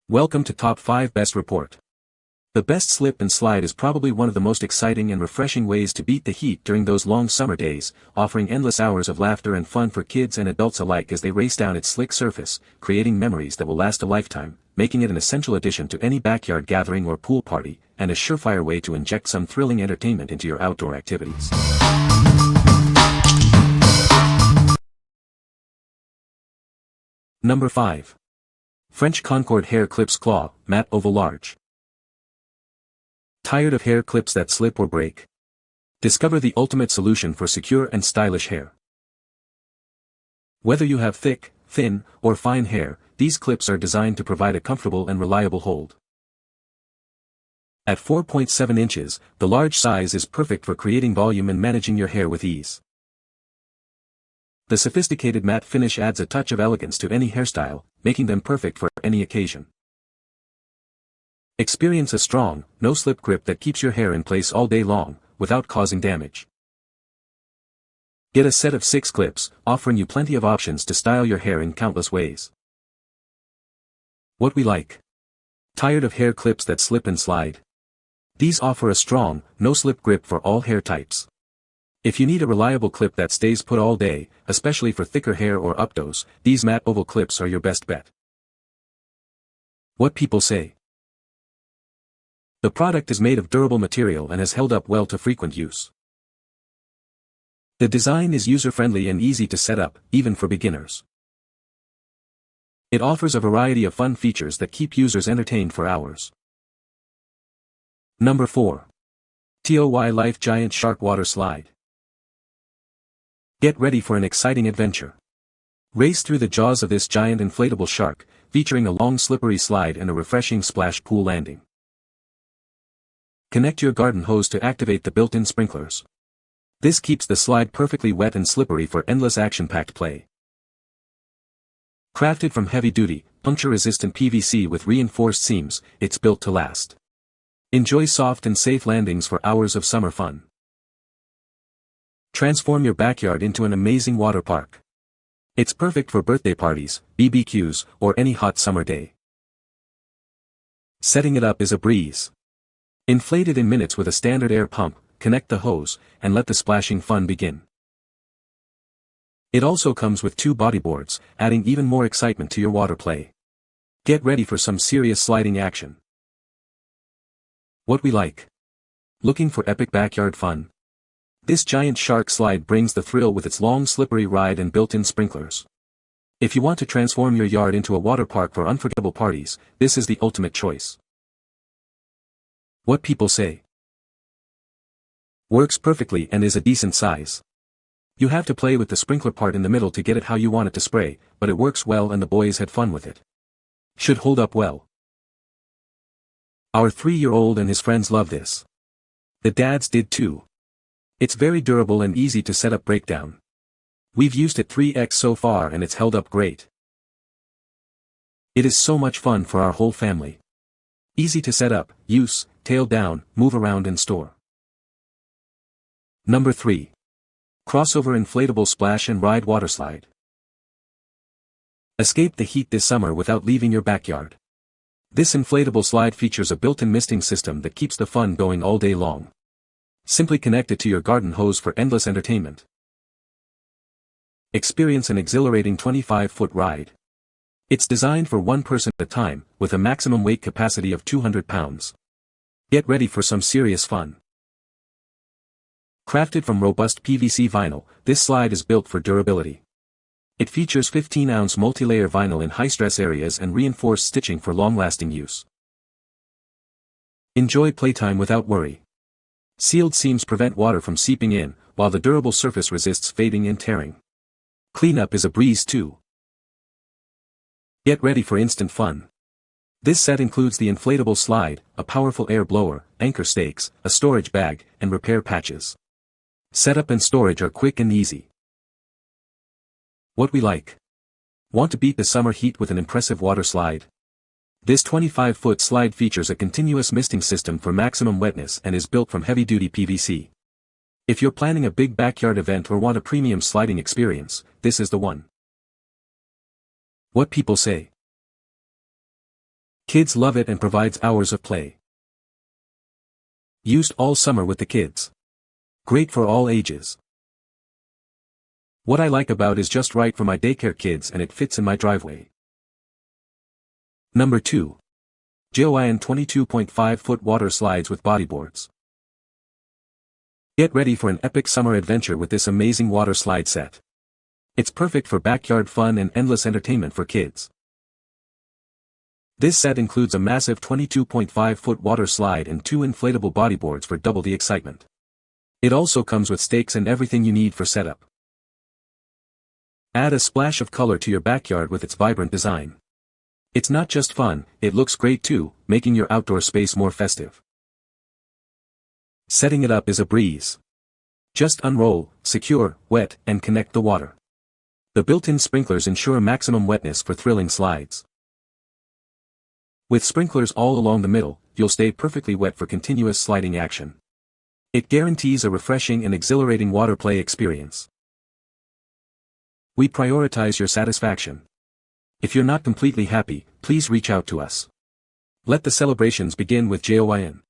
Welcome to Top 5 Best Report. The best slip and slide is probably one of the most exciting and refreshing ways to beat the heat during those long summer days, offering endless hours of laughter and fun for kids and adults alike as they race down its slick surface, creating memories that will last a lifetime, making it an essential addition to any backyard gathering or pool party, and a surefire way to inject some thrilling entertainment into your outdoor activities. Number 5. French Concord Hair Clips Claw, Matte Oval Large. Tired of hair clips that slip or break? Discover the ultimate solution for secure and stylish hair. Whether you have thick, thin, or fine hair, these clips are designed to provide a comfortable and reliable hold. At 4.7 inches, the large size is perfect for creating volume and managing your hair with ease. The sophisticated matte finish adds a touch of elegance to any hairstyle, making them perfect for any occasion. Experience a strong, no-slip grip that keeps your hair in place all day long, without causing damage. Get a set of 6 clips, offering you plenty of options to style your hair in countless ways. What we like. Tired of hair clips that slip and slide? These offer a strong, no-slip grip for all hair types. If you need a reliable clip that stays put all day, especially for thicker hair or updos, these matte oval clips are your best bet. What people say. The product is made of durable material and has held up well to frequent use. The design is user-friendly and easy to set up, even for beginners. It offers a variety of fun features that keep users entertained for hours. Number 4. TOY Life Giant Shark Waterslide. Get ready for an exciting adventure. Race through the jaws of this giant inflatable shark, featuring a long slippery slide and a refreshing splash pool landing. Connect your garden hose to activate the built-in sprinklers. This keeps the slide perfectly wet and slippery for endless action-packed play. Crafted from heavy-duty, puncture-resistant PVC with reinforced seams, it's built to last. Enjoy soft and safe landings for hours of summer fun. Transform your backyard into an amazing water park. It's perfect for birthday parties, BBQs, or any hot summer day. Setting it up is a breeze. Inflate it in minutes with a standard air pump, connect the hose, and let the splashing fun begin. It also comes with 2 bodyboards, adding even more excitement to your water play. Get ready for some serious sliding action. What we like. Looking for epic backyard fun? This giant shark slide brings the thrill with its long slippery ride and built-in sprinklers. If you want to transform your yard into a water park for unforgettable parties, this is the ultimate choice. What people say. Works perfectly and is a decent size. You have to play with the sprinkler part in the middle to get it how you want it to spray, but it works well and the boys had fun with it. Should hold up well. Our 3-year-old and his friends love this. The dads did too. It's very durable and easy to set up breakdown. We've used it 3x so far and it's held up great. It is so much fun for our whole family. Easy to set up, use, tail down, move around and store. Number 3. Crossover Inflatable Splash and Ride Waterslide. Escape the heat this summer without leaving your backyard. This inflatable slide features a built-in misting system that keeps the fun going all day long. Simply connect it to your garden hose for endless entertainment. Experience an exhilarating 25-foot ride. It's designed for one person at a time, with a maximum weight capacity of 200 pounds. Get ready for some serious fun. Crafted from robust PVC vinyl, this slide is built for durability. It features 15-ounce multi-layer vinyl in high-stress areas and reinforced stitching for long-lasting use. Enjoy playtime without worry. Sealed seams prevent water from seeping in, while the durable surface resists fading and tearing. Cleanup is a breeze too. Get ready for instant fun. This set includes the inflatable slide, a powerful air blower, anchor stakes, a storage bag, and repair patches. Setup and storage are quick and easy. What we like. Want to beat the summer heat with an impressive water slide? This 25-foot slide features a continuous misting system for maximum wetness and is built from heavy-duty PVC. If you're planning a big backyard event or want a premium sliding experience, this is the one. What people say. Kids love it and provides hours of play. Used all summer with the kids. Great for all ages. What I like about is just right for my daycare kids and it fits in my driveway. Number 2. JOYIN 22.5-foot water slides with bodyboards. Get ready for an epic summer adventure with this amazing water slide set. It's perfect for backyard fun and endless entertainment for kids. This set includes a massive 22.5-foot water slide and 2 inflatable bodyboards for double the excitement. It also comes with stakes and everything you need for setup. Add a splash of color to your backyard with its vibrant design. It's not just fun, it looks great too, making your outdoor space more festive. Setting it up is a breeze. Just unroll, secure, wet, and connect the water. The built-in sprinklers ensure maximum wetness for thrilling slides. With sprinklers all along the middle, you'll stay perfectly wet for continuous sliding action. It guarantees a refreshing and exhilarating water play experience. We prioritize your satisfaction. If you're not completely happy, please reach out to us. Let the celebrations begin with JOYIN.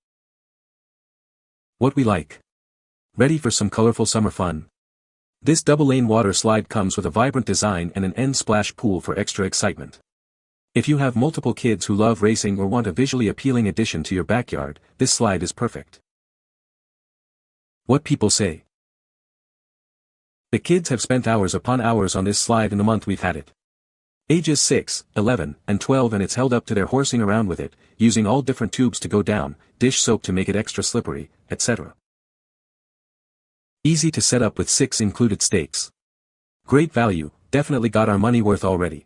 What we like. Ready for some colorful summer fun? This double-lane water slide comes with a vibrant design and an end splash pool for extra excitement. If you have multiple kids who love racing or want a visually appealing addition to your backyard, this slide is perfect. What people say. The kids have spent hours upon hours on this slide in the month we've had it. Ages 6, 11, and 12 and it's held up to their horsing around with it, using all different tubes to go down, dish soap to make it extra slippery, etc. Easy to set up with 6 included stakes. Great value, definitely got our money worth already.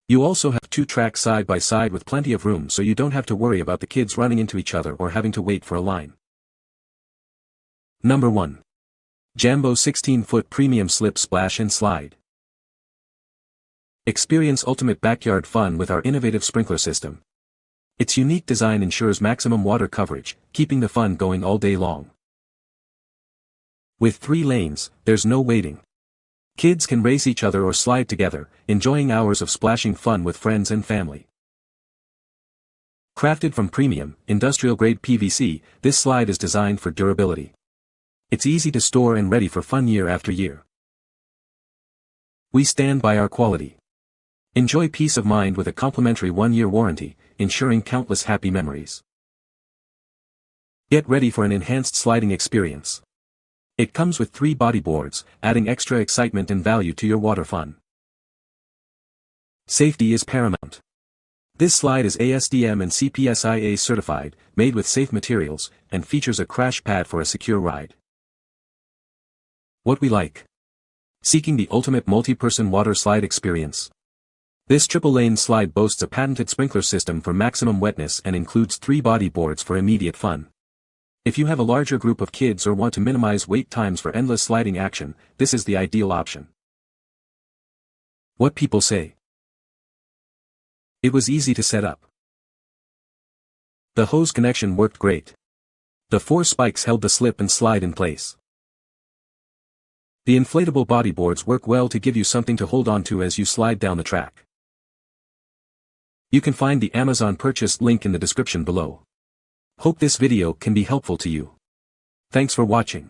You also have 2 tracks side by side with plenty of room so you don't have to worry about the kids running into each other or having to wait for a line. Number 1. JAMBO 16-foot premium slip splash and slide. Experience ultimate backyard fun with our innovative sprinkler system. Its unique design ensures maximum water coverage, keeping the fun going all day long. With 3 lanes, there's no waiting. Kids can race each other or slide together, enjoying hours of splashing fun with friends and family. Crafted from premium, industrial-grade PVC, this slide is designed for durability. It's easy to store and ready for fun year after year. We stand by our quality. Enjoy peace of mind with a complimentary 1-year warranty, ensuring countless happy memories. Get ready for an enhanced sliding experience. It comes with 3 bodyboards, adding extra excitement and value to your water fun. Safety is paramount. This slide is ASTM and CPSIA certified, made with safe materials, and features a crash pad for a secure ride. What we like. Seeking the ultimate multi-person water slide experience. This triple-lane slide boasts a patented sprinkler system for maximum wetness and includes 3 bodyboards for immediate fun. If you have a larger group of kids or want to minimize wait times for endless sliding action, this is the ideal option. What people say. It was easy to set up. The hose connection worked great. The 4 spikes held the slip and slide in place. The inflatable bodyboards work well to give you something to hold on to as you slide down the track. You can find the Amazon purchase link in the description below. Hope this video can be helpful to you. Thanks for watching.